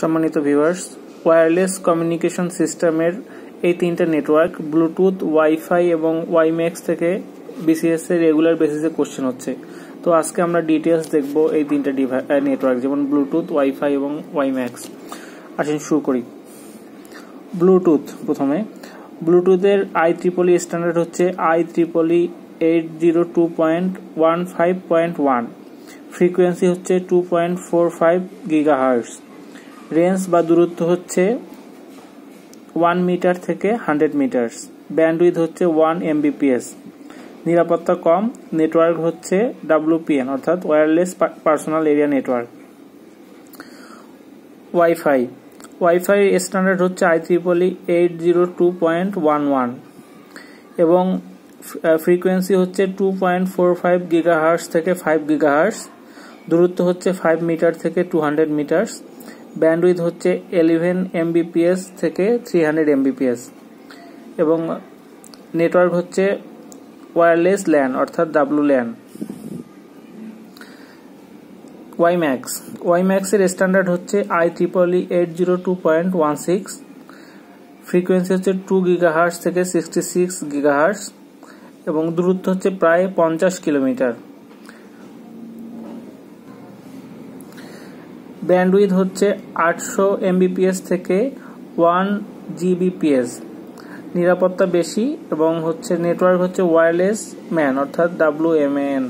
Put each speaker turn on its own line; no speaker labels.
সম্মানিত viewers, wireless communication সিস্টেমের এই তিনটা নেটওয়ার্ক ব্লুটুথ, ওয়াইফাই এবং ওয়াইম্যাক্স থেকে বিসিএস এর রেগুলার বেসিসে কোশ্চেন হচ্ছে। তো আজকে আমরা ডিটেইলস দেখব এই তিনটা নেটওয়ার্ক, যেমন ব্লুটুথ, ওয়াইফাই এবং ওয়াইম্যাক্স। আসেন শুরু করি। ব্লুটুথ। প্রথমে ব্লুটুথের IEEE স্ট্যান্ডার্ড হচ্ছে IEEE 802.15.1, ফ্রিকোয়েন্সি হচ্ছে 2.45 গিগাহার্টজ, রেঞ্জ বা দূরত্ব হচ্ছে 1 মিটার থেকে 100 মিটার, ব্যান্ডউইথ হচ্ছে 1 Mbps, নিরাপত্তা কম, নেটওয়ার্ক হচ্ছে WPN অর্থাৎ wireless personal area network. Wifi standard হচ্ছে IEEE 802.11 এবং ফ্রিকোয়েন্সি হচ্ছে 2.45 গিগাহার্টজ থেকে 5 গিগাহার্টজ, দূরত্ব হচ্ছে 5 মিটার থেকে 200 মিটার, ব্যান্ডউইথ হচ্ছে 11 Mbps থেকে 300 Mbps এবং নেটওয়ার্ক হচ্ছে ওয়্যারলেস ল্যান অর্থাৎ WLAN। ওয়াইম্যাক্স এর স্ট্যান্ডার্ড হচ্ছে IEEE 802.16, ফ্রিকোয়েন্সি হচ্ছে 2 গিগাহার্টজ থেকে 66 গিগাহার্টজ এবং দূরত্ব হচ্ছে প্রায় 50 কিলোমিটার, ব্যান্ডউইথ হচ্ছে 800 Mbps থেকে 1 Gbps, নিরাপত্তা বেশি এবং হচ্ছে নেটওয়ার্ক হচ্ছে ওয়্যারলেস ম্যান অর্থাৎ WMAN।